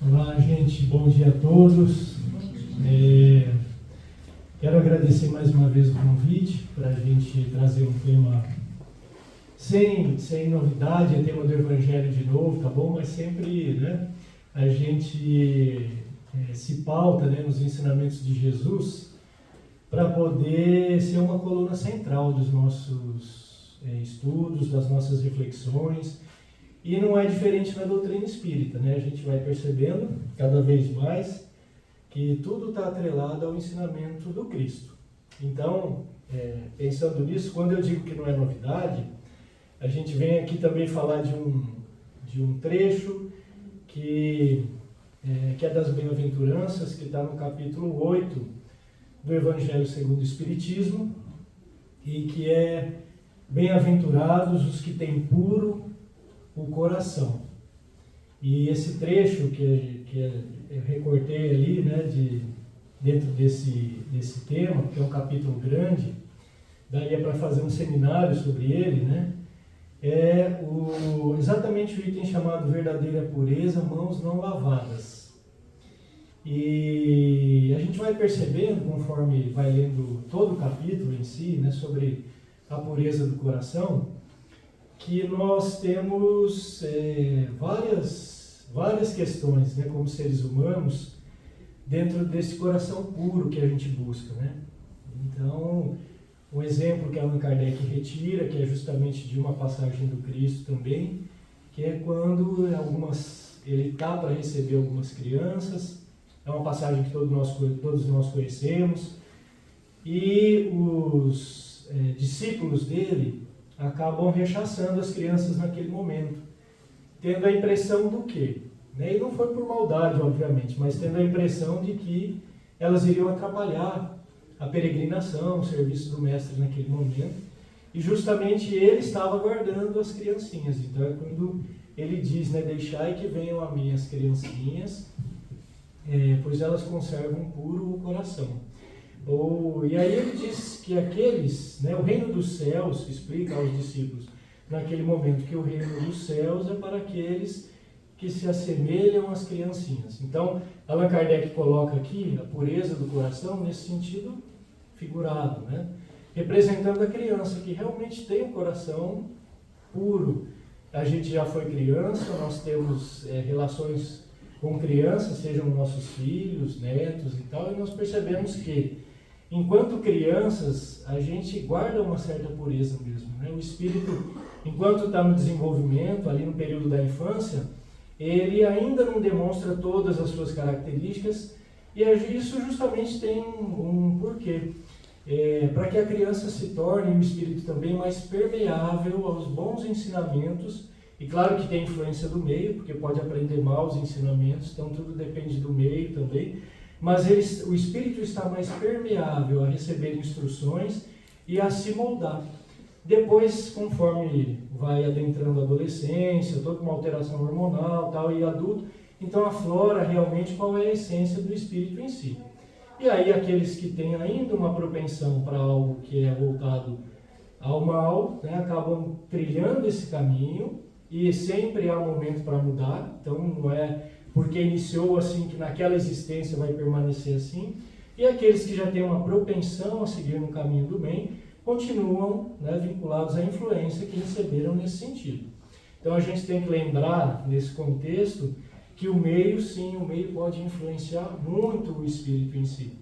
Olá, gente, bom dia a todos. Quero agradecer mais uma vez o convite para a gente trazer um tema sem novidade, é tema do Evangelho de novo, tá bom? Mas sempre, né, a gente se pauta, né, nos ensinamentos de Jesus para poder ser uma coluna central dos nossos estudos, das nossas reflexões. E não é diferente na doutrina espírita, né? A gente vai percebendo cada vez mais que tudo está atrelado ao ensinamento do Cristo. Então, pensando nisso, quando eu digo que não é novidade, a gente vem aqui também falar de um trecho que é das bem-aventuranças, que está no capítulo 8 do Evangelho segundo o Espiritismo, e que é: bem-aventurados os que têm puro o coração. E esse trecho que eu recortei ali, né, dentro desse tema, que é um capítulo grande, daria para fazer um seminário sobre ele, né? Exatamente o item chamado verdadeira pureza, mãos não lavadas. E a gente vai percebendo, conforme vai lendo todo o capítulo em si, né, sobre a pureza do coração, que nós temos várias questões, né, como seres humanos, dentro desse coração puro que a gente busca, né? Então, um exemplo que Allan Kardec retira, que é justamente de uma passagem do Cristo também, que é quando ele está para receber algumas crianças, é uma passagem que todos nós conhecemos, e os discípulos dele acabam rechaçando as crianças naquele momento, tendo a impressão do quê? E não foi por maldade, obviamente, mas tendo a impressão de que elas iriam atrapalhar a peregrinação, o serviço do mestre naquele momento, e justamente ele estava guardando as criancinhas. Então é quando ele diz, né, deixai que venham a mim as criancinhas, pois elas conservam puro o coração. E aí ele diz que aqueles, né, o reino dos céus, explica aos discípulos naquele momento que o reino dos céus é para aqueles que se assemelham às criancinhas. Então, Allan Kardec coloca aqui a pureza do coração nesse sentido figurado, né, representando a criança que realmente tem um coração puro. A gente já foi criança, nós temos relações com crianças, sejam nossos filhos, netos e tal, e nós percebemos que enquanto crianças, a gente guarda uma certa pureza mesmo, né? O espírito, enquanto está no desenvolvimento, ali no período da infância, ele ainda não demonstra todas as suas características, e isso justamente tem um porquê. Para que a criança se torne, o espírito também, mais permeável aos bons ensinamentos, e claro que tem influência do meio, porque pode aprender mal os ensinamentos, então tudo depende do meio também, mas o espírito está mais permeável a receber instruções e a se moldar. Depois, conforme vai adentrando a adolescência, toda uma alteração hormonal tal, e adulto, então aflora realmente qual é a essência do espírito em si. E aí aqueles que têm ainda uma propensão para algo que é voltado ao mal, né, acabam trilhando esse caminho, e sempre há momento para mudar. Então não é porque iniciou assim que naquela existência vai permanecer assim. E aqueles que já têm uma propensão a seguir no caminho do bem continuam, né, vinculados à influência que receberam nesse sentido. Então a gente tem que lembrar nesse contexto que o meio pode influenciar muito o espírito em si.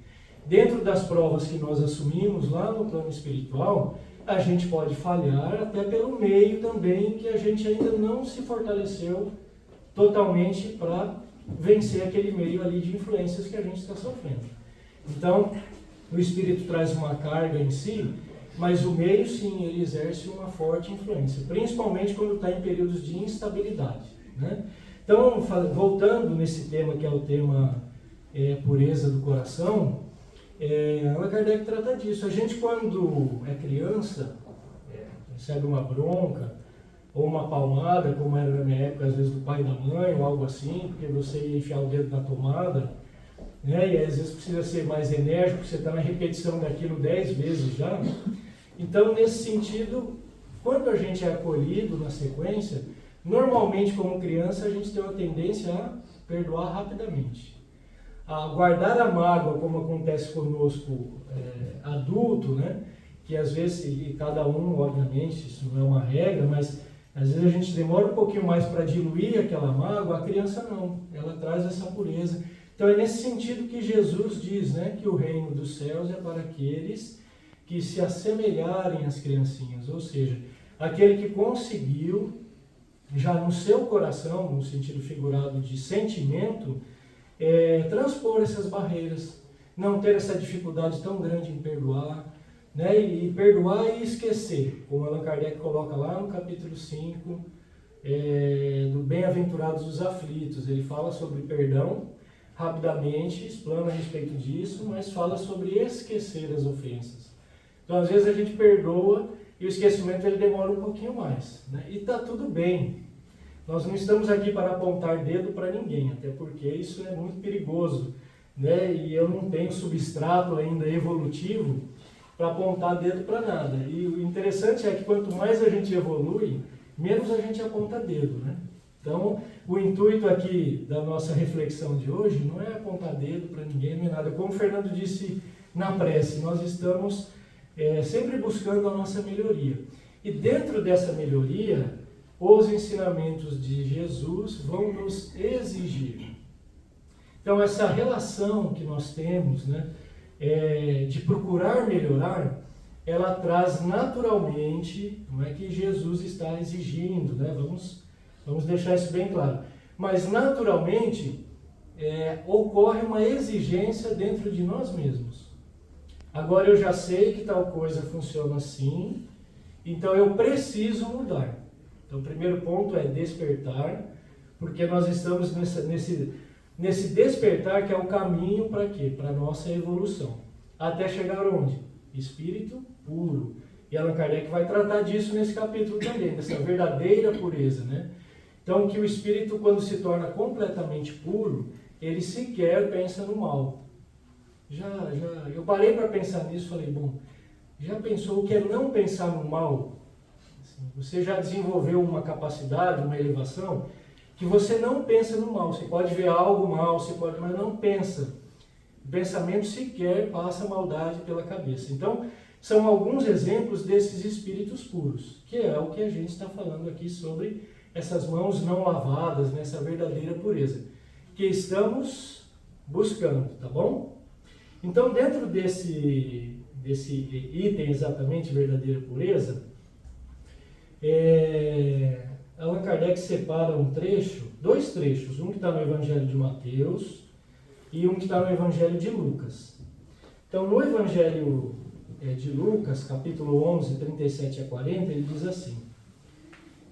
Dentro das provas que nós assumimos lá no plano espiritual, a gente pode falhar até pelo meio também, que a gente ainda não se fortaleceu totalmente para vencer aquele meio ali de influências que a gente está sofrendo. Então, o espírito traz uma carga em si, mas o meio, sim, ele exerce uma forte influência, principalmente quando está em períodos de instabilidade, né? Então, voltando nesse tema, que é o tema pureza do coração, Allan Kardec trata disso. A gente, quando é criança, recebe uma bronca, ou uma palmada, como era na minha época, às vezes do pai e da mãe, ou algo assim, porque você ia enfiar o dedo na tomada, né? E às vezes precisa ser mais enérgico, você está na repetição daquilo 10 vezes já. Então, nesse sentido, quando a gente é acolhido na sequência, normalmente como criança a gente tem uma tendência a perdoar rapidamente. Guardar a mágoa, como acontece conosco adulto, né? Que às vezes, e cada um, obviamente, isso não é uma regra, mas às vezes a gente demora um pouquinho mais para diluir aquela mágoa, a criança não, ela traz essa pureza. Então é nesse sentido que Jesus diz, né, que o reino dos céus é para aqueles que se assemelharem às criancinhas, ou seja, aquele que conseguiu, já no seu coração, no sentido figurado de sentimento, transpor essas barreiras, não ter essa dificuldade tão grande em perdoar, né? E perdoar e esquecer, como Allan Kardec coloca lá no capítulo 5, do Bem-aventurados os aflitos. Ele fala sobre perdão rapidamente, explana a respeito disso, mas fala sobre esquecer as ofensas. Então, às vezes a gente perdoa e o esquecimento ele demora um pouquinho mais, né? E está tudo bem. Nós não estamos aqui para apontar dedo para ninguém, até porque isso é muito perigoso, né? E eu não tenho substrato ainda evolutivo para apontar dedo para nada. E o interessante é que quanto mais a gente evolui, menos a gente aponta dedo, né? Então, o intuito aqui da nossa reflexão de hoje não é apontar dedo para ninguém, nem nada. Como o Fernando disse na prece, nós estamos sempre buscando a nossa melhoria. E dentro dessa melhoria, os ensinamentos de Jesus vão nos exigir. Então, essa relação que nós temos, né, de procurar melhorar, ela traz naturalmente, não é que Jesus está exigindo, né? Vamos deixar isso bem claro. Mas naturalmente ocorre uma exigência dentro de nós mesmos. Agora eu já sei que tal coisa funciona assim, então eu preciso mudar. Então o primeiro ponto é despertar, porque nós estamos nesse despertar que é o caminho para quê? Para a nossa evolução. Até chegar onde? Espírito puro. E Allan Kardec vai tratar disso nesse capítulo também, dessa verdadeira pureza, né? Então que o espírito, quando se torna completamente puro, ele sequer pensa no mal. Eu parei para pensar nisso e falei, bom, já pensou o que é não pensar no mal? Assim, você já desenvolveu uma capacidade, uma elevação, que você não pensa no mal. Você pode ver algo mal, mas não pensa. O pensamento sequer passa maldade pela cabeça. Então, são alguns exemplos desses espíritos puros, que é o que a gente está falando aqui sobre essas mãos não lavadas, nessa verdadeira pureza, que estamos buscando, tá bom? Então, dentro desse item exatamente, verdadeira pureza, Allan Kardec separa dois trechos, um que está no Evangelho de Mateus e um que está no Evangelho de Lucas. Então, no Evangelho de Lucas, capítulo 11, 37 a 40, ele diz assim: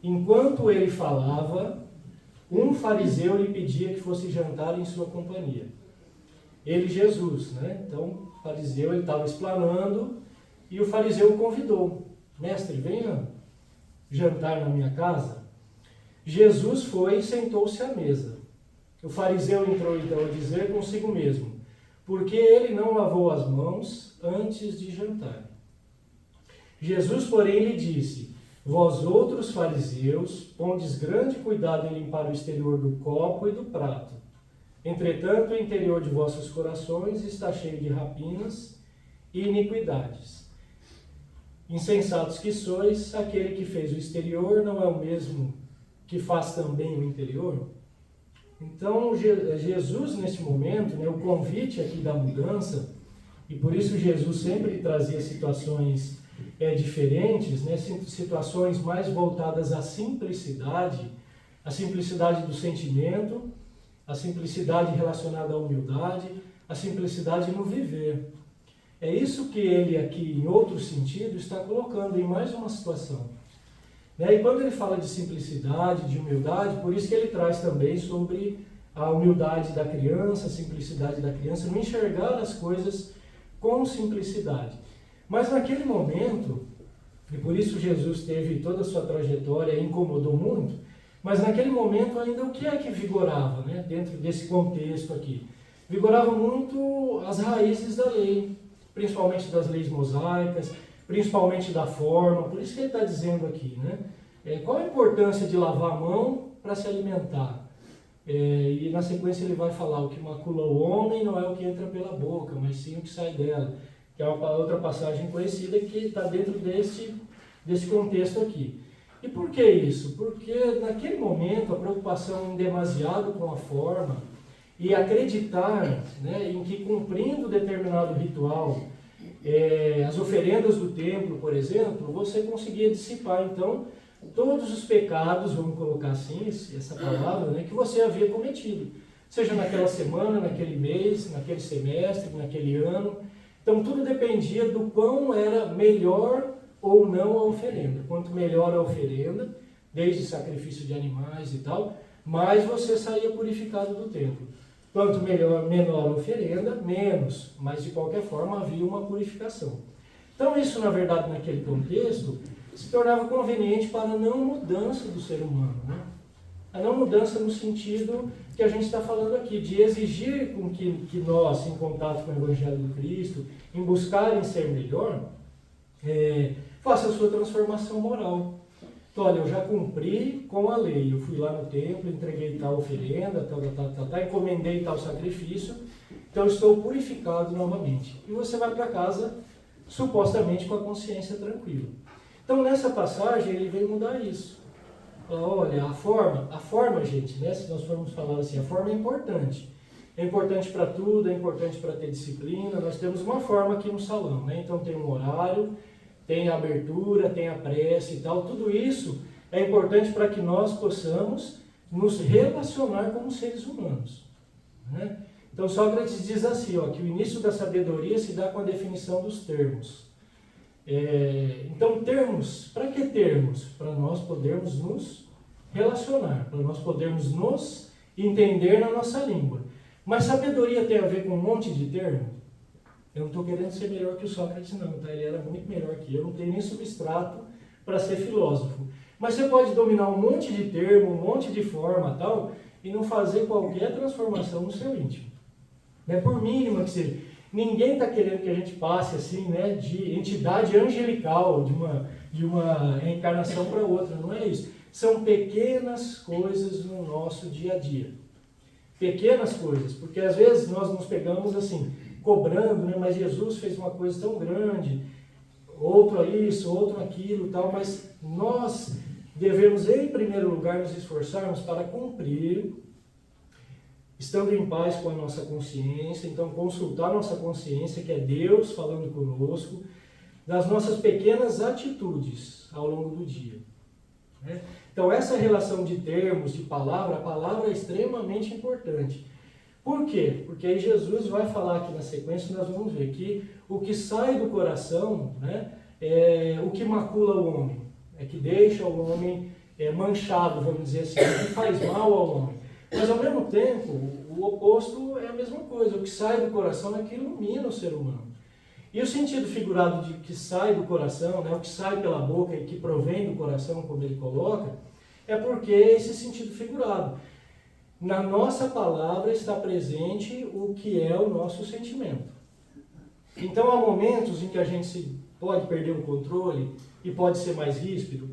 enquanto ele falava, um fariseu lhe pedia que fosse jantar em sua companhia. Ele, Jesus, né? Então, o fariseu, ele estava explanando e o fariseu o convidou. Mestre, venha jantar na minha casa. Jesus foi e sentou-se à mesa. O fariseu entrou então a dizer consigo mesmo: porque ele não lavou as mãos antes de jantar? Jesus, porém, lhe disse: vós outros fariseus pondes grande cuidado em limpar o exterior do copo e do prato. Entretanto, o interior de vossos corações está cheio de rapinas e iniquidades. Insensatos que sois, aquele que fez o exterior não é o mesmo que faz também o interior? Então, Jesus, nesse momento, né, o convite aqui da mudança, e por isso Jesus sempre trazia situações diferentes, né, situações mais voltadas à simplicidade, a simplicidade do sentimento, a simplicidade relacionada à humildade, a simplicidade no viver. É isso que ele aqui, em outro sentido, está colocando em mais uma situação. E quando ele fala de simplicidade, de humildade, por isso que ele traz também sobre a humildade da criança, a simplicidade da criança, não enxergar as coisas com simplicidade. Mas naquele momento, e por isso Jesus teve toda a sua trajetória e incomodou muito, mas naquele momento ainda o que é que vigorava, né, dentro desse contexto aqui? Vigorava muito as raízes da lei, principalmente das leis mosaicas, principalmente da forma. Por isso que ele está dizendo aqui, né? Qual a importância de lavar a mão para se alimentar? E na sequência ele vai falar: o que macula o homem não é o que entra pela boca, mas sim o que sai dela. Que é uma outra passagem conhecida que está dentro desse contexto aqui. E por que isso? Porque naquele momento a preocupação em demasiado com a forma e acreditar, né, em que cumprindo determinado ritual, as oferendas do templo, por exemplo, você conseguia dissipar então todos os pecados, vamos colocar assim, essa palavra, né, que você havia cometido. Seja naquela semana, naquele mês, naquele semestre, naquele ano. Então tudo dependia do quão era melhor ou não a oferenda. Quanto melhor a oferenda, desde sacrifício de animais e tal, mais você saía purificado do templo. Quanto menor a oferenda, menos, mas de qualquer forma havia uma purificação. Então isso, na verdade, naquele contexto, se tornava conveniente para a não mudança do ser humano, né? A não mudança no sentido que a gente está falando aqui, de exigir com que nós, em contato com o Evangelho do Cristo, em buscar em ser melhor, faça a sua transformação moral. Então, olha, eu já cumpri com a lei, eu fui lá no templo, entreguei tal oferenda, encomendei tal sacrifício, então estou purificado novamente. E você vai para casa, supostamente, com a consciência tranquila. Então, nessa passagem, ele vem mudar isso. Olha, a forma, gente, né, se nós formos falar assim, a forma é importante. É importante para tudo, é importante para ter disciplina. Nós temos uma forma aqui no salão, né? Então tem um horário, tem a abertura, tem a prece e tal. Tudo isso é importante para que nós possamos nos relacionar como seres humanos, né? Então Sócrates diz assim, ó, que o início da sabedoria se dá com a definição dos termos. Então termos, para que termos? Para nós podermos nos relacionar, para nós podermos nos entender na nossa língua. Mas sabedoria tem a ver com um monte de termo? Eu não estou querendo ser melhor que o Sócrates não, tá? Ele era muito melhor que eu, não tenho nem substrato para ser filósofo. Mas você pode dominar um monte de termo, um monte de forma tal, e não fazer qualquer transformação no seu íntimo. Né? Por mínima que seja. Ninguém está querendo que a gente passe assim, né, de entidade angelical, de uma reencarnação para outra, não é isso. São pequenas coisas no nosso dia a dia. Pequenas coisas, porque às vezes nós nos pegamos assim, cobrando, né, mas Jesus fez uma coisa tão grande, outro isso, outro aquilo, tal, mas nós devemos, em primeiro lugar, nos esforçarmos para cumprir, estando em paz com a nossa consciência. Então consultar nossa consciência, que é Deus falando conosco, das nossas pequenas atitudes ao longo do dia, né? Então essa relação de termos, de palavra, a palavra é extremamente importante. Por quê? Porque aí Jesus vai falar aqui na sequência, nós vamos ver que o que sai do coração, né, é o que macula o homem, é que deixa o homem manchado, vamos dizer assim, o que faz mal ao homem. Mas ao mesmo tempo, o oposto é a mesma coisa. O que sai do coração é que ilumina o ser humano. E o sentido figurado de que sai do coração, né, o que sai pela boca e que provém do coração, como ele coloca, é porque esse sentido figurado. Na nossa palavra está presente o que é o nosso sentimento. Então há momentos em que a gente pode perder o controle e pode ser mais ríspido?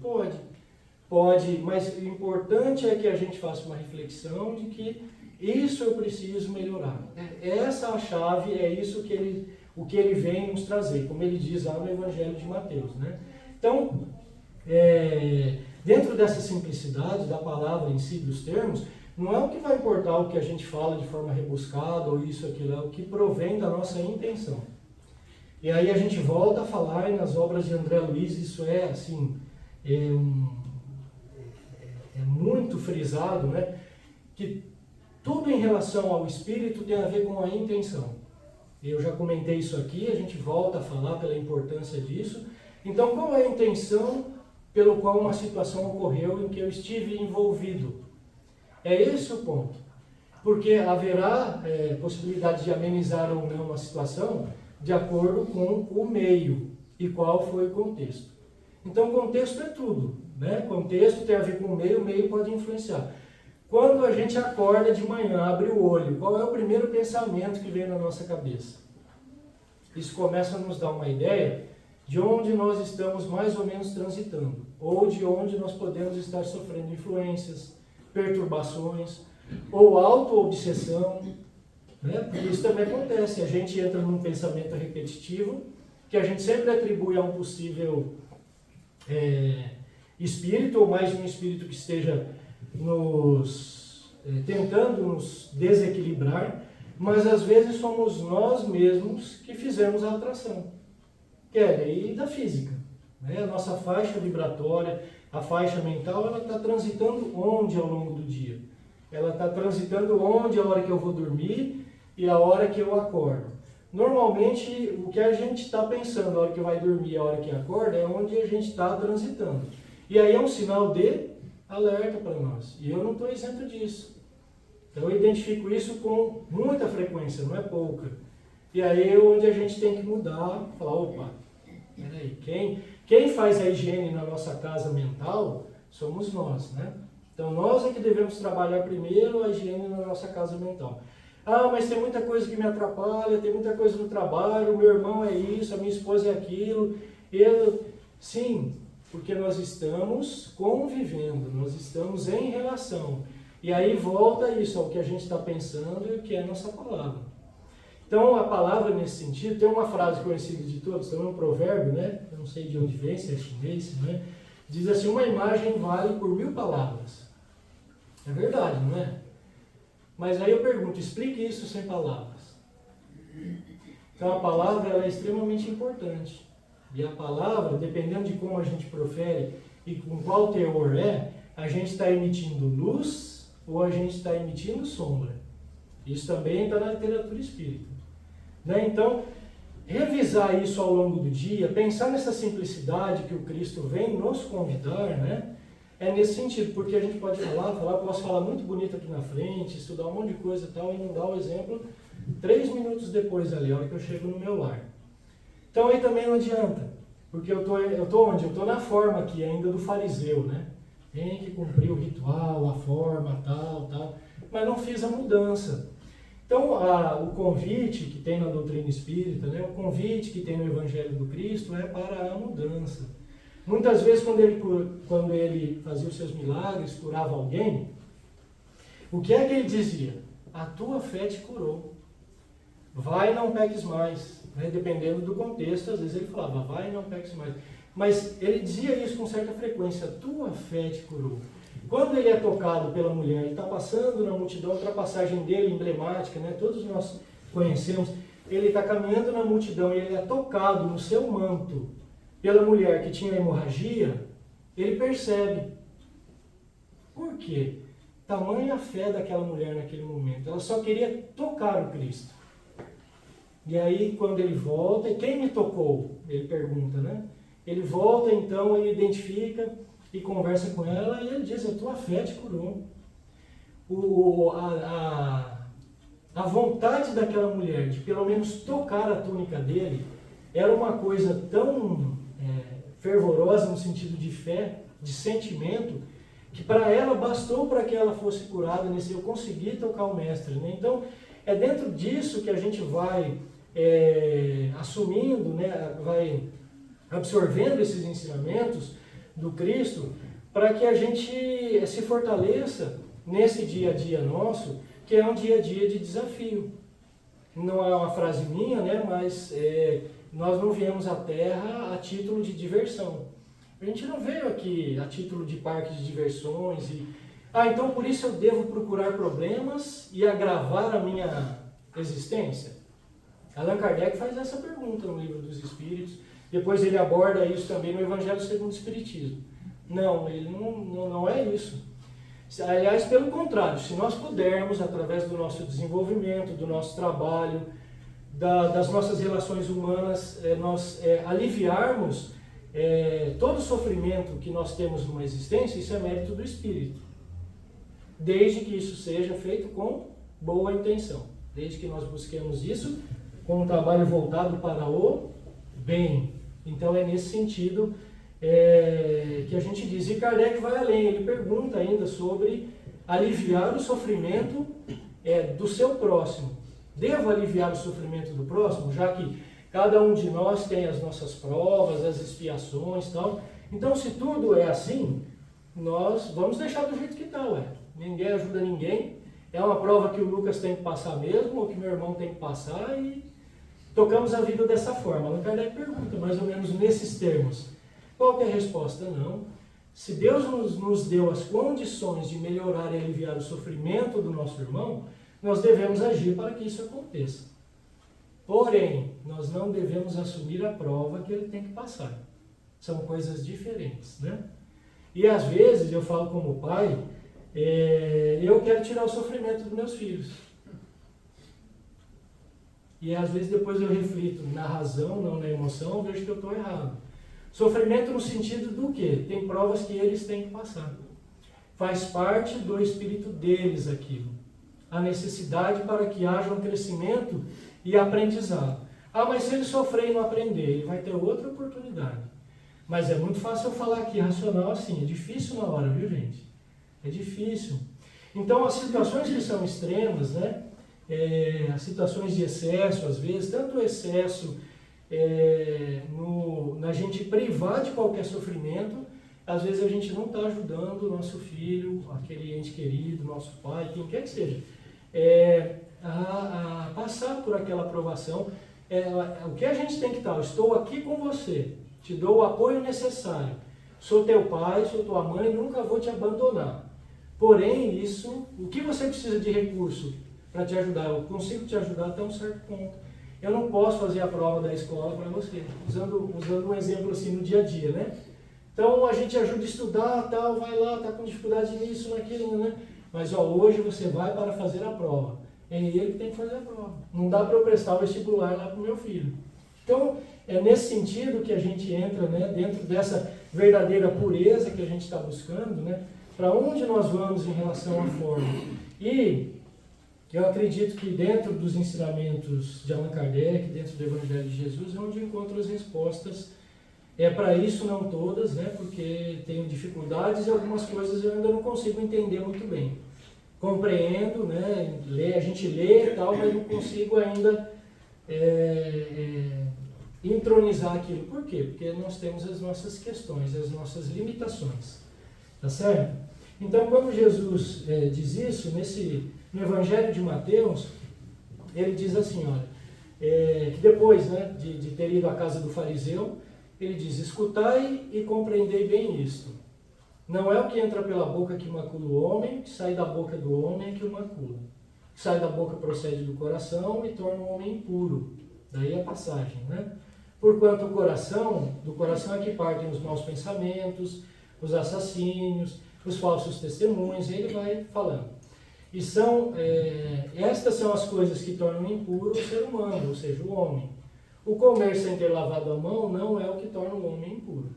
Pode, mas o importante é que a gente faça uma reflexão de que isso eu preciso melhorar. Essa é a chave, é isso o que ele vem nos trazer, como ele diz lá no Evangelho de Mateus, né? Então, dentro dessa simplicidade da palavra em si, dos termos, não é o que vai importar o que a gente fala de forma rebuscada ou isso, aquilo, é o que provém da nossa intenção. E aí a gente volta a falar, e nas obras de André Luiz, isso é assim, é muito frisado, né? Que tudo em relação ao espírito tem a ver com a intenção. Eu já comentei isso aqui, a gente volta a falar pela importância disso. Então, qual é a intenção pelo qual uma situação ocorreu em que eu estive envolvido? É esse o ponto. Porque haverá possibilidade de amenizar ou não a situação de acordo com o meio e qual foi o contexto. Então, contexto é tudo, né? Contexto tem a ver com o meio pode influenciar. Quando a gente acorda de manhã, abre o olho, qual é o primeiro pensamento que vem na nossa cabeça? Isso começa a nos dar uma ideia de onde nós estamos mais ou menos transitando, ou de onde nós podemos estar sofrendo influências, perturbações. ou auto-obsessão, né? Porque isso também acontece, a gente entra num pensamento repetitivo, que a gente sempre atribui a um possível espírito, ou mais de um espírito que esteja tentando nos desequilibrar, mas às vezes somos nós mesmos que fizemos a atração, que é a lei da física, né? A nossa faixa vibratória, a faixa mental, ela está transitando onde ao longo do dia? Ela está transitando onde a hora que eu vou dormir e a hora que eu acordo. Normalmente, o que a gente está pensando a hora que vai dormir e a hora que acorda é onde a gente está transitando. E aí é um sinal de alerta para nós. E eu não estou isento disso. Então eu identifico isso com muita frequência, não é pouca. E aí é onde a gente tem que mudar, falar, opa, peraí, quem faz a higiene na nossa casa mental somos nós, né? Então nós é que devemos trabalhar primeiro a higiene na nossa casa mental. Ah, mas tem muita coisa que me atrapalha, tem muita coisa no trabalho, o meu irmão é isso, a minha esposa é aquilo. Sim, porque nós estamos convivendo, nós estamos em relação. E aí volta isso ao que a gente está pensando e o que é a nossa palavra. Então a palavra nesse sentido, tem uma frase conhecida de todos, também um provérbio, né? Eu não sei de onde vem, se é chinês, né? Diz assim, uma imagem vale por 1000 palavras. É verdade, não é? Mas aí eu pergunto, explique isso sem palavras. Então a palavra ela é extremamente importante. E a palavra, dependendo de como a gente profere e com qual teor a gente está emitindo luz ou a gente está emitindo sombra. Isso também está na literatura espírita. Né? Então, revisar isso ao longo do dia, pensar nessa simplicidade que o Cristo vem nos convidar, né? É nesse sentido, porque a gente pode posso falar muito bonito aqui na frente, estudar um monte de coisa e tal, e não dar o exemplo 3 minutos depois ali, a hora que eu chego no meu lar. Então aí também não adianta, porque eu tô onde? Eu estou na forma aqui ainda do fariseu, né? Tem que cumprir o ritual, a forma, tal, mas não fiz a mudança. Então o convite que tem na doutrina espírita, né? O convite que tem no Evangelho do Cristo é para a mudança. Muitas vezes, quando ele fazia os seus milagres, curava alguém, o que é que ele dizia? A tua fé te curou. Vai e não peques mais. Né? Dependendo do contexto, às vezes ele falava, vai e não peques mais. Mas ele dizia isso com certa frequência, a tua fé te curou. Quando ele é tocado pela mulher, ele está passando na multidão, a ultrapassagem dele, emblemática, né? Todos nós conhecemos, ele está caminhando na multidão e ele é tocado no seu manto pela mulher que tinha hemorragia, ele percebe. Por quê? Tamanha a fé daquela mulher naquele momento. Ela só queria tocar o Cristo. E aí, quando ele volta, e quem me tocou? Ele pergunta, né? Ele volta, então, ele identifica e conversa com ela, e ele diz, a tua fé te curou. A vontade daquela mulher de, pelo menos, tocar a túnica dele, era uma coisa tão fervorosa no sentido de fé, de sentimento, que para ela bastou para que ela fosse curada, nesse eu consegui tocar o mestre. Né? Então, é dentro disso que a gente vai assumindo, né? Vai absorvendo esses ensinamentos do Cristo, para que a gente se fortaleça nesse dia a dia nosso, que é um dia a dia de desafio. Não é uma frase minha, né? Mas nós não viemos à Terra a título de diversão. A gente não veio aqui a título de parque de diversões então por isso eu devo procurar problemas e agravar a minha existência? Allan Kardec faz essa pergunta no Livro dos Espíritos, depois ele aborda isso também no Evangelho segundo o Espiritismo. Não, ele não é isso. Aliás, pelo contrário, se nós pudermos, através do nosso desenvolvimento, do nosso trabalho, das nossas relações humanas, nós aliviarmos todo o sofrimento que nós temos numa existência, isso é mérito do Espírito. Desde que isso seja feito com boa intenção. Desde que nós busquemos isso com um trabalho voltado para o bem. Então é nesse sentido que a gente diz. E Kardec vai além, ele pergunta ainda sobre aliviar o sofrimento do seu próximo. Devo aliviar o sofrimento do próximo, já que cada um de nós tem as nossas provas, as expiações e tal. Então, se tudo é assim, nós vamos deixar do jeito que está, Ninguém ajuda ninguém. É uma prova que o Lucas tem que passar mesmo, ou que meu irmão tem que passar, e tocamos a vida dessa forma. Allan Kardec pergunta, mais ou menos nesses termos. Qual que é a resposta? Não. Se Deus nos deu as condições de melhorar e aliviar o sofrimento do nosso irmão, nós devemos agir para que isso aconteça. Porém, nós não devemos assumir a prova que ele tem que passar. São coisas diferentes, né? E às vezes, eu falo como pai, eu quero tirar o sofrimento dos meus filhos. E às vezes depois eu reflito na razão, não na emoção, vejo que eu estou errado. Sofrimento no sentido do quê? Tem provas que eles têm que passar. Faz parte do espírito deles aquilo. A necessidade para que haja um crescimento e aprendizado. Ah, mas se ele sofrer e não aprender, ele vai ter outra oportunidade. Mas é muito fácil eu falar aqui, racional assim, é difícil na hora, viu gente? É difícil. Então as situações que são extremas, né? As situações de excesso, às vezes, tanto o excesso na gente privar de qualquer sofrimento, às vezes a gente não está ajudando o nosso filho, aquele ente querido, nosso pai, quem quer que seja, a passar por aquela aprovação. O que a gente tem que estar, eu estou aqui com você, te dou o apoio necessário, sou teu pai, sou tua mãe, nunca vou te abandonar. Porém, o que você precisa de recurso para te ajudar? Eu consigo te ajudar até um certo ponto. Eu não posso fazer a prova da escola para você, usando um exemplo assim no dia a dia, né? Então a gente ajuda a estudar, tal, vai lá, está com dificuldade nisso, naquilo, né? Mas hoje você vai para fazer a prova. É ele que tem que fazer a prova. Não dá para eu prestar o vestibular lá para o meu filho. Então, é nesse sentido que a gente entra, né, dentro dessa verdadeira pureza que a gente está buscando, né? Para onde nós vamos em relação à forma. E eu acredito que dentro dos ensinamentos de Allan Kardec, dentro do Evangelho de Jesus, é onde eu encontro as respostas. Para isso não todas, né? Porque tenho dificuldades e algumas coisas eu ainda não consigo entender muito bem. Compreendo, né? A gente lê e tal, mas não consigo ainda entronizar aquilo. Por quê? Porque nós temos as nossas questões, as nossas limitações. Tá certo? Então, quando Jesus diz isso, no Evangelho de Mateus, ele diz assim, olha, que depois, né, de ter ido à casa do fariseu, ele diz, escutai e compreendei bem isto. Não é o que entra pela boca que macula o homem, que sai da boca do homem que o macula. O que sai da boca procede do coração e torna o homem impuro. Daí a passagem, né? Porquanto do coração é que partem os maus pensamentos, os assassínios, os falsos testemunhos, e ele vai falando. E estas são as coisas que tornam impuro o ser humano, ou seja, o homem. O comer sem ter lavado a mão não é o que torna o homem impuro.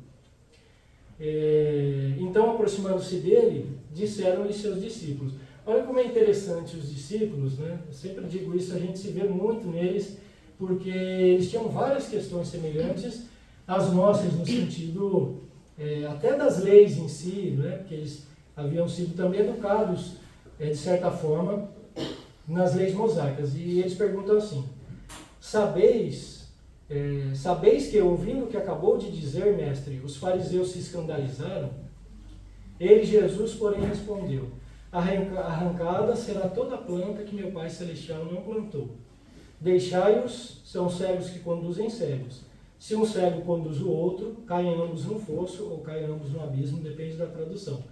Então, aproximando-se dele, disseram-lhe seus discípulos. Olha como é interessante os discípulos, né? Eu sempre digo isso, a gente se vê muito neles, porque eles tinham várias questões semelhantes às nossas, no sentido até das leis em si, né? Porque eles haviam sido também educados, de certa forma, nas leis mosaicas. E eles perguntam assim, sabeis que, ouvindo o que acabou de dizer, mestre, os fariseus se escandalizaram? Ele, Jesus, porém, respondeu, arrancada será toda a planta que meu Pai Celestial não plantou. Deixai-os, são cegos que conduzem cegos. Se um cego conduz o outro, caem ambos no fosso ou caem ambos no abismo, depende da tradução.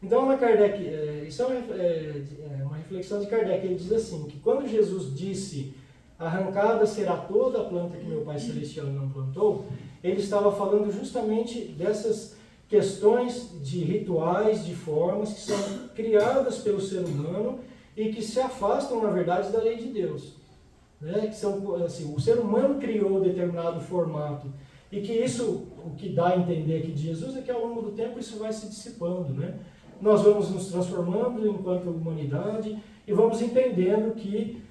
Então, Kardec, isso é uma reflexão de Kardec. Ele diz assim, que quando Jesus disse, arrancada será toda a planta que meu Pai Celestial não plantou, ele estava falando justamente dessas questões de rituais, de formas que são criadas pelo ser humano e que se afastam, na verdade, da lei de Deus. Né? Que são, assim, o ser humano criou determinado formato e que isso, o que dá a entender aqui de Jesus é que ao longo do tempo isso vai se dissipando, né? Nós vamos nos transformando enquanto humanidade e vamos entendendo que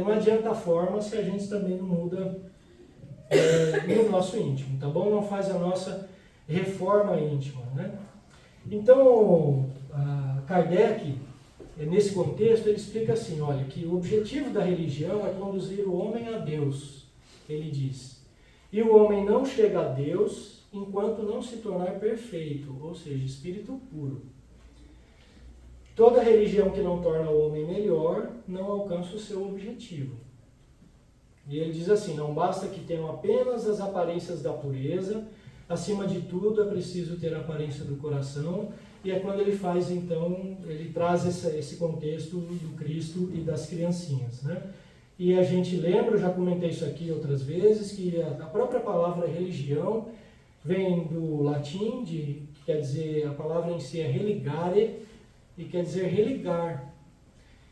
não adianta a forma se a gente também não muda no nosso íntimo, tá bom? Não faz a nossa reforma íntima, né? Então, Kardec, nesse contexto, ele explica assim, olha, que o objetivo da religião é conduzir o homem a Deus, ele diz. E o homem não chega a Deus enquanto não se tornar perfeito, ou seja, espírito puro. Toda religião que não torna o homem melhor não alcança o seu objetivo. E ele diz assim, não basta que tenham apenas as aparências da pureza, acima de tudo é preciso ter a aparência do coração, e é quando ele faz, então, ele traz esse contexto do Cristo e das criancinhas, né? E a gente lembra, eu já comentei isso aqui outras vezes, que a própria palavra religião vem do latim, que quer dizer, a palavra em si é religare, e quer dizer religar.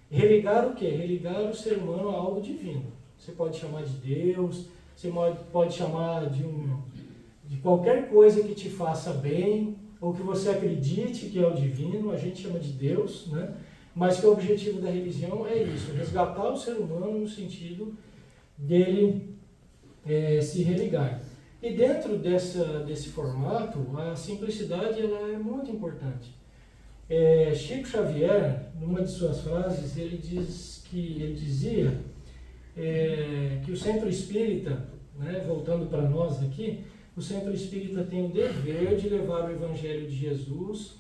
Religar o quê? Religar o ser humano a algo divino. Você pode chamar de Deus, você pode chamar de qualquer coisa que te faça bem, ou que você acredite que é o divino, a gente chama de Deus, né? Mas que o objetivo da religião é isso, resgatar o ser humano no sentido dele se religar. E dentro desse formato, a simplicidade ela é muito importante. Chico Xavier, numa de suas frases, ele dizia que o centro espírita, né, voltando para nós aqui, o centro espírita tem o dever de levar o evangelho de Jesus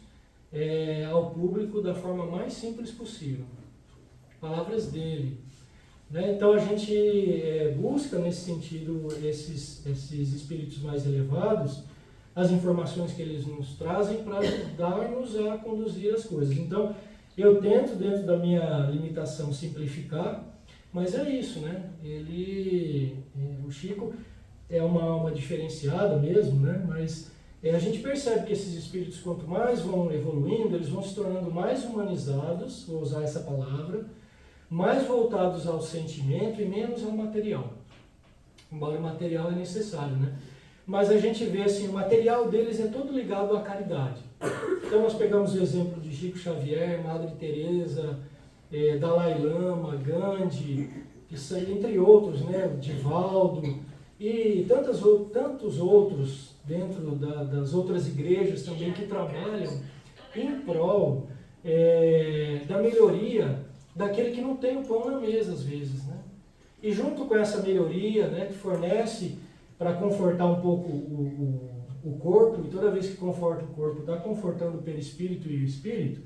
ao público da forma mais simples possível. Palavras dele. Né? Então a gente busca nesse sentido esses espíritos mais elevados, as informações que eles nos trazem para ajudar-nos a conduzir as coisas. Então eu tento, dentro da minha limitação, simplificar, mas é isso, né? O Chico é uma alma diferenciada mesmo, né? Mas a gente percebe que esses espíritos, quanto mais vão evoluindo, eles vão se tornando mais humanizados, vou usar essa palavra, mais voltados ao sentimento e menos ao material. Embora o material é necessário, né? Mas a gente vê assim, o material deles é todo ligado à caridade. Então nós pegamos o exemplo de Chico Xavier, Madre Teresa, Dalai Lama, Gandhi, entre outros, né? Divaldo, e tantos outros dentro das outras igrejas também que trabalham em prol da melhoria daquele que não tem o pão na mesa às vezes, né? E junto com essa melhoria, né, que fornece para confortar um pouco o corpo, e toda vez que conforta o corpo, está confortando o perispírito e o espírito,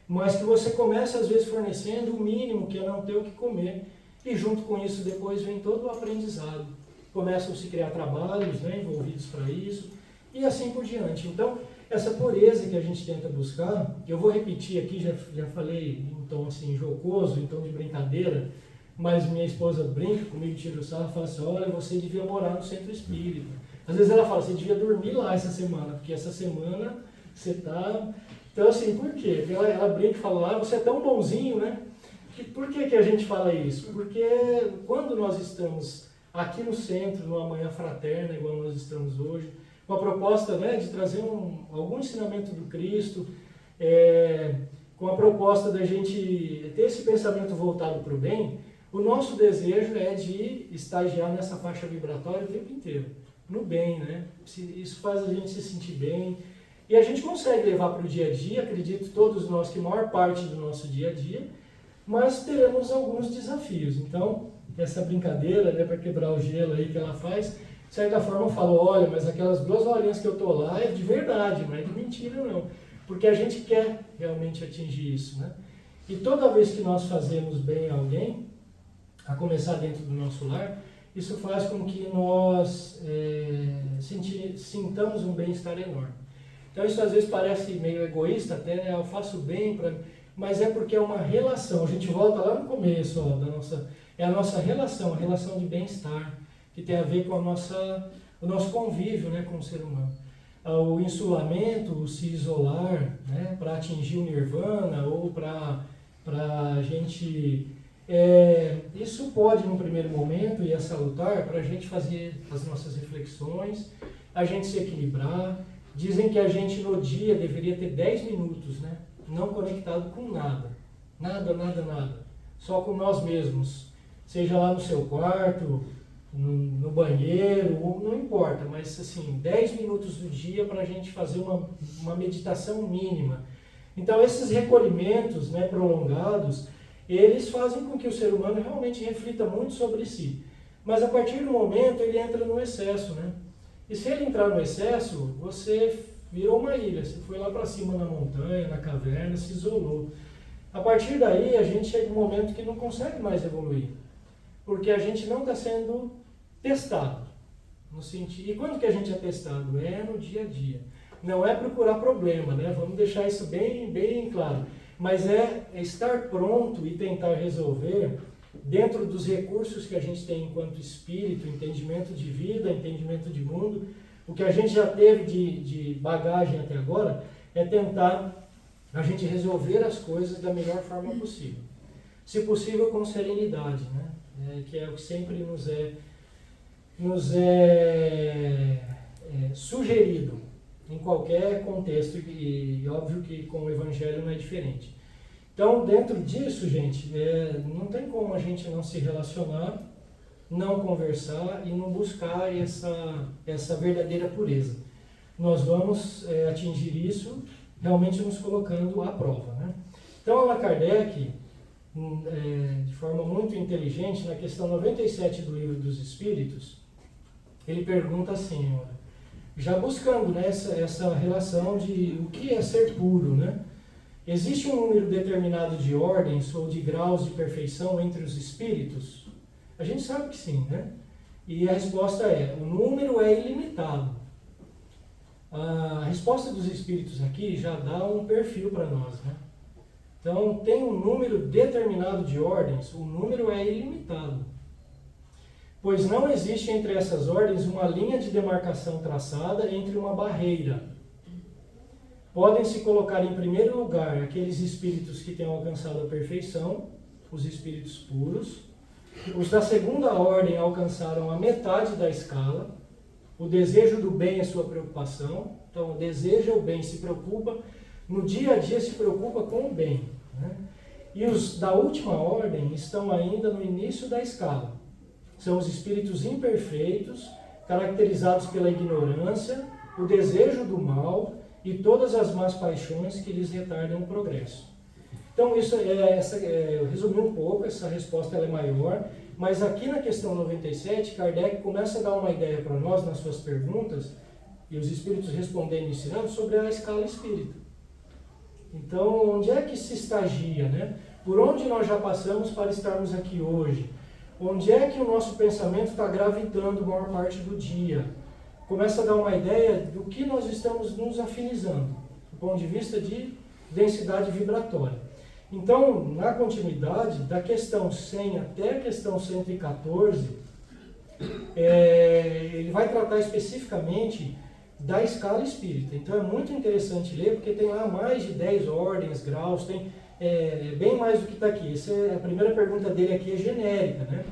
mas que você começa às vezes fornecendo o mínimo, que é não ter o que comer, e junto com isso depois vem todo o aprendizado. Começam a se criar trabalhos, né, envolvidos para isso, e assim por diante. Então, essa pureza que a gente tenta buscar, eu vou repetir aqui, já falei em tom assim, jocoso, em tom de brincadeira, mas minha esposa brinca comigo, tira o sarro e fala assim, olha, você devia morar no centro espírita. Às vezes ela fala, você devia dormir lá essa semana, porque essa semana você está... Então assim, por quê? Porque ela brinca e fala, você é tão bonzinho, né? Por que a gente fala isso? Porque quando nós estamos aqui no centro, numa manhã fraterna, igual nós estamos hoje, com a proposta, né, de trazer algum ensinamento do Cristo, com a proposta da gente ter esse pensamento voltado para o bem, o nosso desejo é de estagiar nessa faixa vibratória o tempo inteiro, no bem, né? Isso faz a gente se sentir bem, e a gente consegue levar para o dia a dia, acredito todos nós que a maior parte do nosso dia a dia, mas teremos alguns desafios. Então, essa brincadeira, né, para quebrar o gelo aí que ela faz, de certa forma eu falo, olha, mas aquelas 2 horinhas que eu estou lá é de verdade, não é de mentira não, porque a gente quer realmente atingir isso, né? E toda vez que nós fazemos bem a alguém, a começar dentro do nosso lar, isso faz com que nós sintamos um bem-estar enorme. Então isso às vezes parece meio egoísta até, né? Eu faço bem, mas é porque é uma relação, a gente volta lá no começo, é a nossa relação, a relação de bem-estar, que tem a ver com o nosso convívio, né, com o ser humano. O insulamento, o se isolar, né, para atingir o nirvana ou para a gente... isso pode, num primeiro momento, e é salutar, para a gente fazer as nossas reflexões, a gente se equilibrar. Dizem que a gente no dia deveria ter 10 minutos, né, não conectado com nada. Nada. Só com nós mesmos. Seja lá no seu quarto, no banheiro, não importa, mas assim, 10 minutos do dia para a gente fazer uma meditação mínima. Então esses recolhimentos, né, prolongados, eles fazem com que o ser humano realmente reflita muito sobre si. Mas a partir do momento ele entra no excesso, né? E se ele entrar no excesso, você virou uma ilha, você foi lá para cima na montanha, na caverna, se isolou. A partir daí, a gente chega um momento que não consegue mais evoluir, porque a gente não está sendo testado. No sentido, e quando que a gente é testado? É no dia a dia. Não é procurar problema, né? Vamos deixar isso bem, bem claro. Mas é estar pronto e tentar resolver dentro dos recursos que a gente tem enquanto espírito, entendimento de vida, entendimento de mundo. O que a gente já teve de bagagem até agora é tentar a gente resolver as coisas da melhor forma possível. Se possível com serenidade, né? Que é o que sempre nos é sugerido em qualquer contexto, e óbvio que com o Evangelho não é diferente. Então, dentro disso, gente, não tem como a gente não se relacionar, não conversar e não buscar essa verdadeira pureza. Nós vamos atingir isso realmente nos colocando à prova, né? Então, Allan Kardec, de forma muito inteligente, na questão 97 do Livro dos Espíritos, ele pergunta assim, já buscando, né, essa relação de o que é ser puro, né? Existe um número determinado de ordens ou de graus de perfeição entre os espíritos? A gente sabe que sim, né? E a resposta é, o número é ilimitado. A resposta dos espíritos aqui já dá um perfil para nós, né? Então, tem um número determinado de ordens, o número é ilimitado. Pois não existe entre essas ordens uma linha de demarcação traçada entre uma barreira. Podem se colocar em primeiro lugar aqueles espíritos que tenham alcançado a perfeição, os espíritos puros. Os da segunda ordem alcançaram a metade da escala. O desejo do bem é sua preocupação. Então, deseja o bem, se preocupa. No dia a dia se preocupa com o bem, né? E os da última ordem estão ainda no início da escala. São os espíritos imperfeitos, caracterizados pela ignorância, o desejo do mal e todas as más paixões que lhes retardam o progresso. Então, eu resumi um pouco, essa resposta ela é maior, mas aqui na questão 97, Kardec começa a dar uma ideia para nós nas suas perguntas, e os espíritos respondendo e ensinando sobre a escala espírita. Então, onde é que se estagia, né? Por onde nós já passamos para estarmos aqui hoje? Onde é que o nosso pensamento está gravitando a maior parte do dia? Começa a dar uma ideia do que nós estamos nos afinizando, do ponto de vista de densidade vibratória. Então, na continuidade, da questão 100 até a questão 114, ele vai tratar especificamente da escala espírita. Então é muito interessante ler, porque tem lá mais de 10 ordens, graus, tem bem mais do que está aqui. A primeira pergunta dele aqui é genérica, né?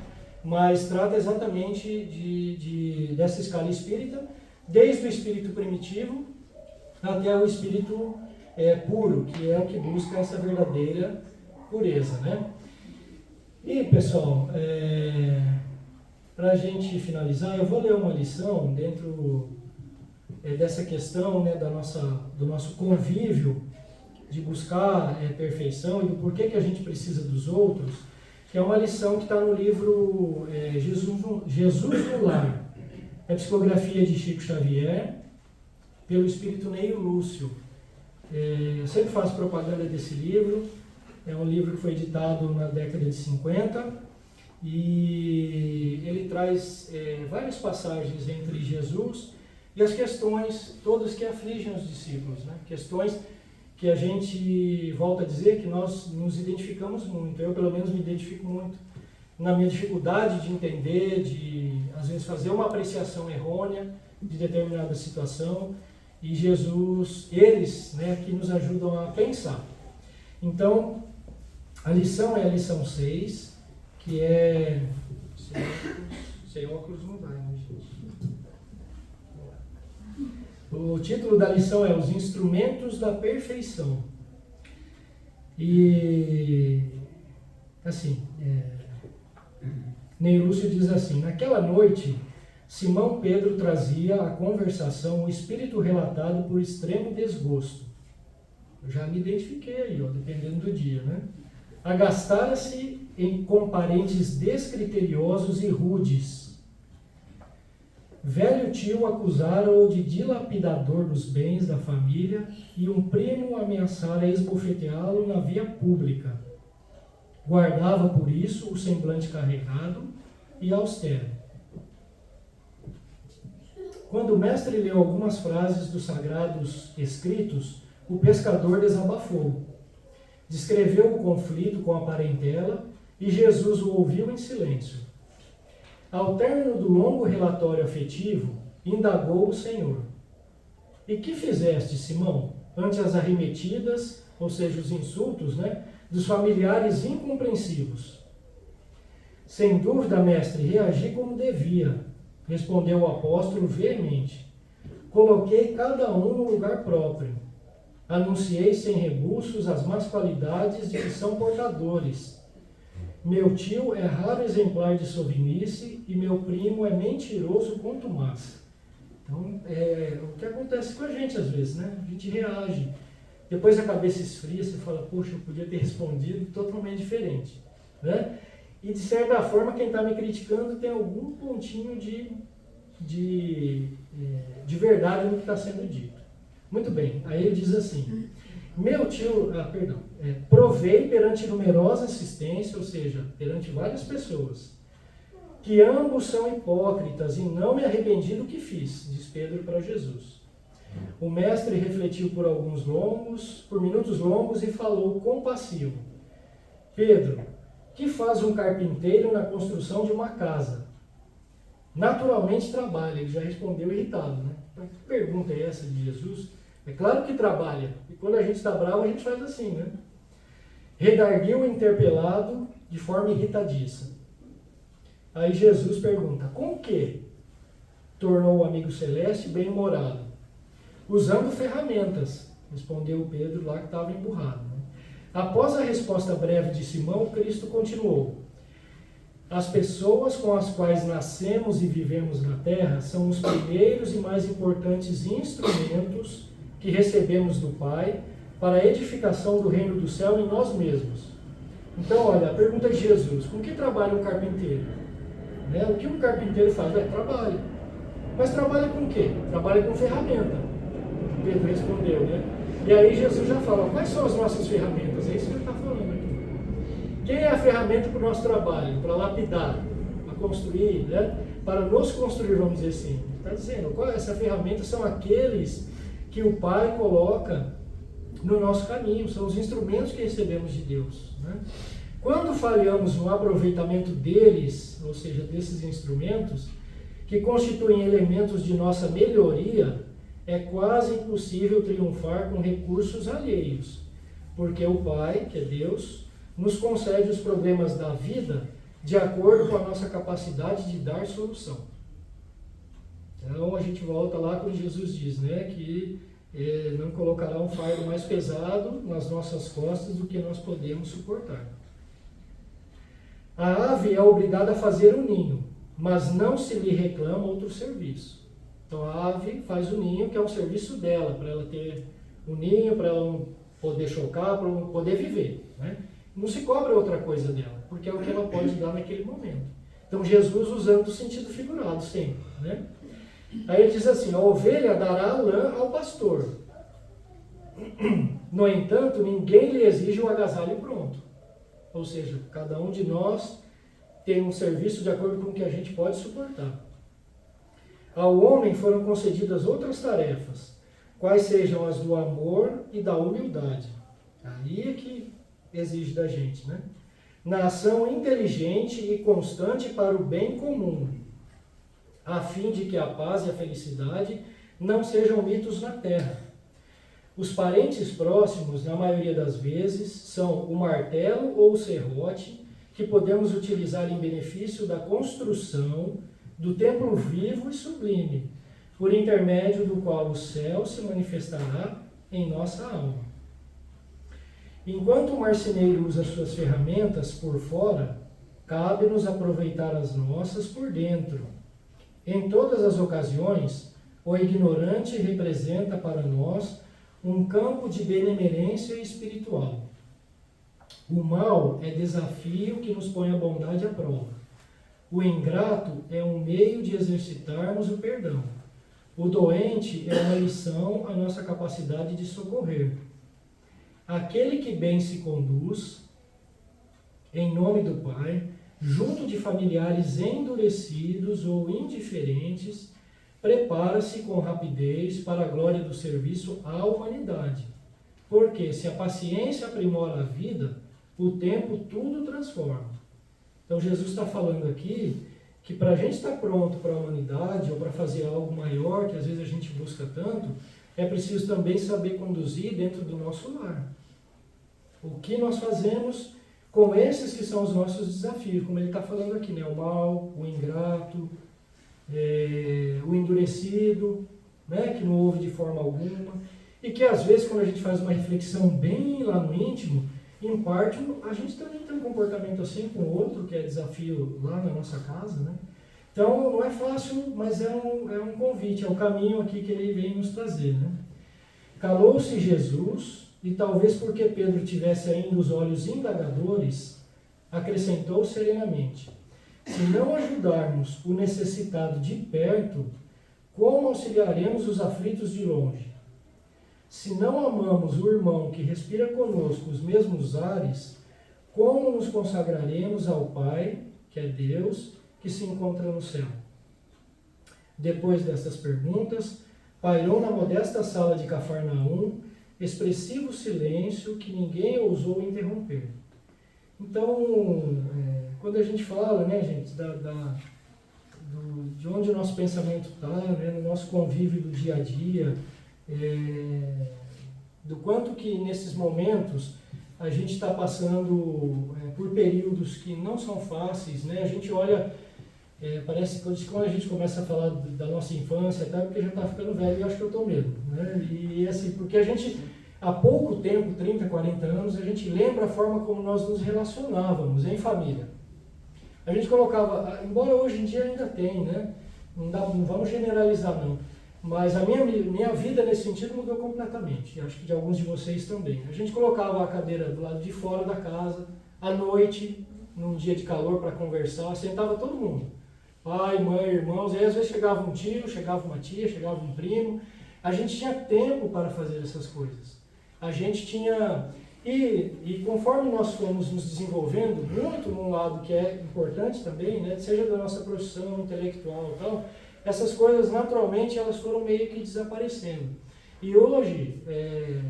Mas trata exatamente dessa escala espírita, desde o espírito primitivo até o espírito puro, que é o que busca essa verdadeira pureza, né? E, pessoal, para a gente finalizar, eu vou ler uma lição dentro dessa questão, né, do nosso convívio de buscar perfeição e do porquê que a gente precisa dos outros, que é uma lição que está no livro Jesus no Lar, a psicografia de Chico Xavier, pelo espírito Neio Lúcio. Eu sempre faço propaganda desse livro, é um livro que foi editado na década de 50, e ele traz várias passagens entre Jesus e as questões todas que afligem os discípulos, né? Questões que a gente volta a dizer que nós nos identificamos muito. Eu, pelo menos, me identifico muito na minha dificuldade de entender, de, às vezes, fazer uma apreciação errônea de determinada situação. E Jesus, eles, né, que nos ajudam a pensar. Então, a lição é a lição 6, que é... Sem óculos não vai, né, gente? O título da lição é Os Instrumentos da Perfeição. E, assim, Neio Lúcio diz assim: naquela noite, Simão Pedro trazia à conversação o espírito relatado por extremo desgosto. Eu já me identifiquei aí, dependendo do dia, né? Agastara-se com parentes descriteriosos e rudes. velho tio acusara-o de dilapidador dos bens da família e um primo ameaçara esbofeteá-lo na via pública. Guardava por isso o semblante carregado e austero. Quando o mestre leu algumas frases dos sagrados escritos, o pescador desabafou. Descreveu o conflito com a parentela e Jesus o ouviu em silêncio. Ao término do longo relatório afetivo, indagou o Senhor: E que fizeste, Simão, ante as arremetidas, ou seja, os insultos, dos familiares incompreensivos? Sem dúvida, mestre, reagi como devia, respondeu o apóstolo veemente. Coloquei cada um no lugar próprio. Anunciei sem rebuços as más qualidades de que são portadores. Meu tio é raro exemplar de sovinice e meu primo é mentiroso contumaz. Então, o que acontece com a gente às vezes, A gente reage. Depois a cabeça esfria, você fala, poxa, eu podia ter respondido totalmente diferente, E de certa forma, quem está me criticando tem algum pontinho de verdade no que está sendo dito. Muito bem, aí ele diz assim, provei perante numerosa assistência, ou seja, perante várias pessoas, que ambos são hipócritas e não me arrependi do que fiz, diz Pedro para Jesus. O mestre refletiu por minutos longos e falou compassivo: Pedro, que faz um carpinteiro na construção de uma casa? Naturalmente trabalha, ele já respondeu irritado, Que pergunta é essa de Jesus? É claro que trabalha, e quando a gente está bravo a gente faz assim, Redarguiu o interpelado de forma irritadiça. Aí Jesus pergunta, com o quê? Tornou o amigo celeste bem-humorado. Usando ferramentas, respondeu Pedro lá que estava emburrado. Após a resposta breve de Simão, Cristo continuou. As pessoas com as quais nascemos e vivemos na terra são os primeiros e mais importantes instrumentos que recebemos do Pai para a edificação do reino do céu em nós mesmos. Então, olha, a pergunta de Jesus, com que trabalha um carpinteiro? O que um carpinteiro faz? Trabalha. Mas trabalha com o quê? Trabalha com ferramenta. Pedro respondeu, E aí Jesus já fala, quais são as nossas ferramentas? É isso que ele está falando aqui. Quem é a ferramenta para o nosso trabalho? Para lapidar, para construir, para nos construir, vamos dizer assim. Ele está dizendo, qual é essa ferramenta? São aqueles que o Pai coloca no nosso caminho, são os instrumentos que recebemos de Deus. Quando falhamos no aproveitamento deles, ou seja, desses instrumentos, que constituem elementos de nossa melhoria, é quase impossível triunfar com recursos alheios, porque o Pai, que é Deus, nos concede os problemas da vida de acordo com a nossa capacidade de dar solução. Então a gente volta lá quando Jesus diz, que não colocará um fardo mais pesado nas nossas costas do que nós podemos suportar. A ave é obrigada a fazer um ninho, mas não se lhe reclama outro serviço. Então a ave faz o ninho, que é um serviço dela, para ela ter o ninho, para ela não poder chocar, para ela poder viver. Não se cobra outra coisa dela, porque é o que ela pode dar naquele momento. Então Jesus usando o sentido figurado sempre. Aí ele diz assim, a ovelha dará a lã ao pastor. No entanto, ninguém lhe exige o agasalho pronto. Ou seja, cada um de nós tem um serviço de acordo com o que a gente pode suportar. Ao homem foram concedidas outras tarefas, quais sejam as do amor e da humildade. Aí é que exige da gente, Na ação inteligente e constante para o bem comum, a fim de que a paz e a felicidade não sejam mitos na terra. Os parentes próximos, na maioria das vezes, são o martelo ou o serrote que podemos utilizar em benefício da construção do templo vivo e sublime, por intermédio do qual o céu se manifestará em nossa alma. Enquanto o marceneiro usa suas ferramentas por fora, cabe-nos aproveitar as nossas por dentro. Em todas as ocasiões, o ignorante representa para nós um campo de benemerência espiritual. O mal é desafio que nos põe a bondade à prova. O ingrato é um meio de exercitarmos o perdão. O doente é uma lição à nossa capacidade de socorrer. Aquele que bem se conduz, em nome do Pai, junto de familiares endurecidos ou indiferentes, prepara-se com rapidez para a glória do serviço à humanidade. Porque se a paciência aprimora a vida, o tempo tudo transforma. Então Jesus está falando aqui que para a gente estar pronto para a humanidade ou para fazer algo maior, que às vezes a gente busca tanto, é preciso também saber conduzir dentro do nosso lar. O que nós fazemos com esses que são os nossos desafios, como ele está falando aqui, né? O mal, o ingrato, o endurecido, né? Que não ouve de forma alguma, e que às vezes quando a gente faz uma reflexão bem lá no íntimo, em parte a gente também tem um comportamento assim com o outro, que é desafio lá na nossa casa, né? Então não é fácil, mas é um convite, é o caminho aqui que ele vem nos trazer, né? Calou-se Jesus, e talvez porque Pedro tivesse ainda os olhos indagadores, acrescentou serenamente: se não ajudarmos o necessitado de perto, como auxiliaremos os aflitos de longe? Se não amamos o irmão que respira conosco os mesmos ares, como nos consagraremos ao Pai, que é Deus, que se encontra no céu? Depois dessas perguntas, pairou na modesta sala de Cafarnaum expressivo silêncio que ninguém ousou interromper. Então, quando a gente fala, né, gente, de onde o nosso pensamento está, né, no nosso convívio do dia a dia, do quanto que nesses momentos a gente está passando por períodos que não são fáceis, né? A gente olha, parece que quando a gente começa a falar da nossa infância, até porque já está ficando velho e acho que eu estou mesmo, né? E assim, porque a gente, há pouco tempo, 30, 40 anos, a gente lembra a forma como nós nos relacionávamos em família. A gente colocava, embora hoje em dia ainda tem, né? Não vamos generalizar não, mas a minha vida nesse sentido mudou completamente, e acho que de alguns de vocês também. A gente colocava a cadeira do lado de fora da casa, à noite, num dia de calor para conversar, sentava todo mundo, pai, mãe, irmãos, e aí às vezes chegava um tio, chegava uma tia, chegava um primo. A gente tinha tempo para fazer essas coisas. A gente tinha... E conforme nós fomos nos desenvolvendo, muito num lado que é importante também, né, seja da nossa profissão intelectual e tal, essas coisas naturalmente elas foram meio que desaparecendo. E hoje, é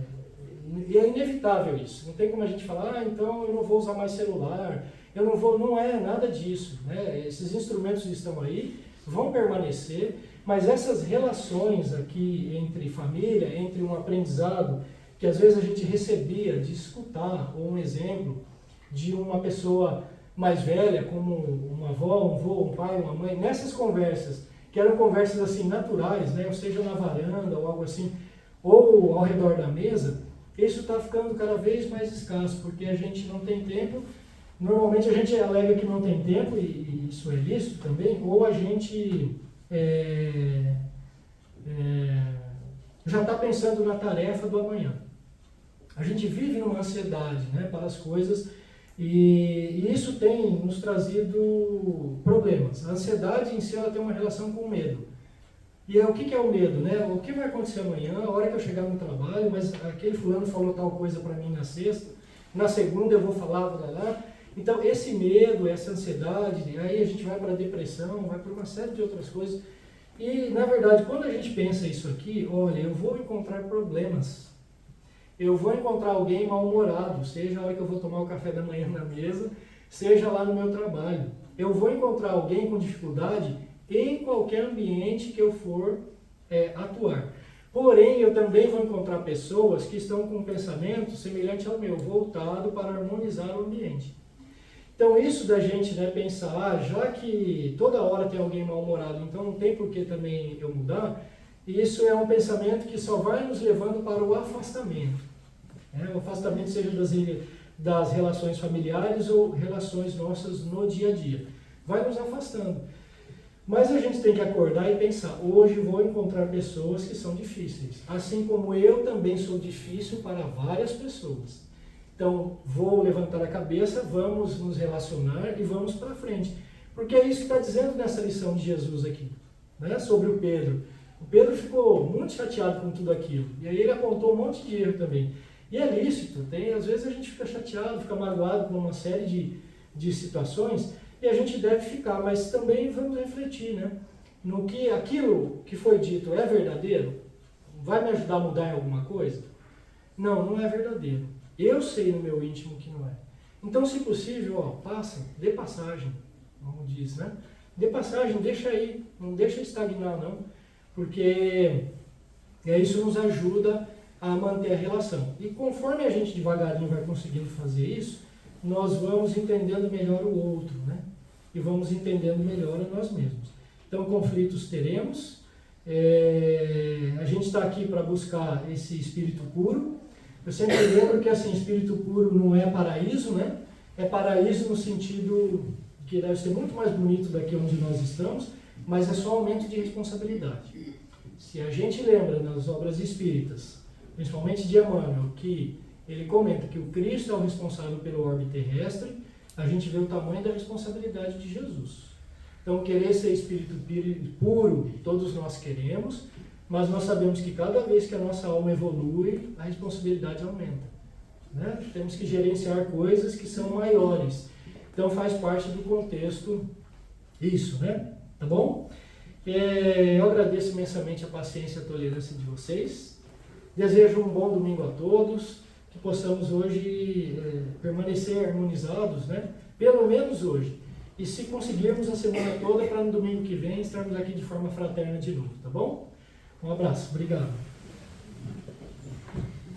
inevitável isso. Não tem como a gente falar, então eu não vou usar mais celular, eu não vou... Não é nada disso, né? Esses instrumentos estão aí, vão permanecer, mas essas relações aqui entre família, entre um aprendizado que às vezes a gente recebia de escutar, ou um exemplo de uma pessoa mais velha, como uma avó, um avô, um pai, uma mãe, nessas conversas, que eram conversas assim naturais, né? Ou seja, na varanda ou algo assim, ou ao redor da mesa, isso está ficando cada vez mais escasso, porque a gente não tem tempo. Normalmente a gente alega que não tem tempo, e isso é lícito também, ou a gente já está pensando na tarefa do amanhã. A gente vive numa ansiedade, né, para as coisas, e isso tem nos trazido problemas. A ansiedade em si ela tem uma relação com o medo. E o que é o medo, né? O que vai acontecer amanhã, a hora que eu chegar no trabalho, mas aquele fulano falou tal coisa para mim na sexta, na segunda eu vou falar, lá. Então esse medo, essa ansiedade, aí a gente vai para a depressão, vai para uma série de outras coisas. E na verdade, quando a gente pensa isso aqui, olha, eu vou encontrar problemas. Eu vou encontrar alguém mal-humorado, seja a hora que eu vou tomar o café da manhã na mesa, seja lá no meu trabalho. Eu vou encontrar alguém com dificuldade em qualquer ambiente que eu for atuar. Porém, eu também vou encontrar pessoas que estão com um pensamento semelhante ao meu, voltado para harmonizar o ambiente. Então, isso da gente, né, pensar, já que toda hora tem alguém mal-humorado, então não tem por que também eu mudar, isso é um pensamento que só vai nos levando para o afastamento. O afastamento seja das relações familiares ou relações nossas no dia a dia. Vai nos afastando. Mas a gente tem que acordar e pensar, hoje vou encontrar pessoas que são difíceis. Assim como eu também sou difícil para várias pessoas. Então, vou levantar a cabeça, vamos nos relacionar e vamos para frente. Porque é isso que está dizendo nessa lição de Jesus aqui, né? Sobre o Pedro. O Pedro ficou muito chateado com tudo aquilo. E aí ele apontou um monte de erro também. E é lícito, às vezes a gente fica chateado, fica magoado com uma série de situações, e a gente deve ficar, mas também vamos refletir, né? No que aquilo que foi dito é verdadeiro? Vai me ajudar a mudar em alguma coisa? Não, não é verdadeiro. Eu sei no meu íntimo que não é. Então, se possível, passa, dê passagem, como diz, né? Dê passagem, deixa aí, não deixa estagnar, não, porque isso nos ajuda a manter a relação. E conforme a gente devagarinho vai conseguindo fazer isso, nós vamos entendendo melhor o outro, né? E vamos entendendo melhor a nós mesmos. Então, conflitos teremos. A gente está aqui para buscar esse espírito puro. Eu sempre lembro que assim, espírito puro não é paraíso, né? É paraíso no sentido que deve ser muito mais bonito daqui onde nós estamos, mas é só aumento de responsabilidade. Se a gente lembra nas obras espíritas, principalmente de Emmanuel, que ele comenta que o Cristo é o responsável pelo orbe terrestre, a gente vê o tamanho da responsabilidade de Jesus. Então, querer ser espírito puro, todos nós queremos, mas nós sabemos que cada vez que a nossa alma evolui, a responsabilidade aumenta, né? Temos que gerenciar coisas que são maiores. Então, faz parte do contexto isso, né? Tá bom? Eu agradeço imensamente a paciência e a tolerância de vocês. Desejo um bom domingo a todos, que possamos hoje permanecer harmonizados, né? Pelo menos hoje. E se conseguirmos a semana toda, para no domingo que vem estarmos aqui de forma fraterna de novo, tá bom? Um abraço, obrigado.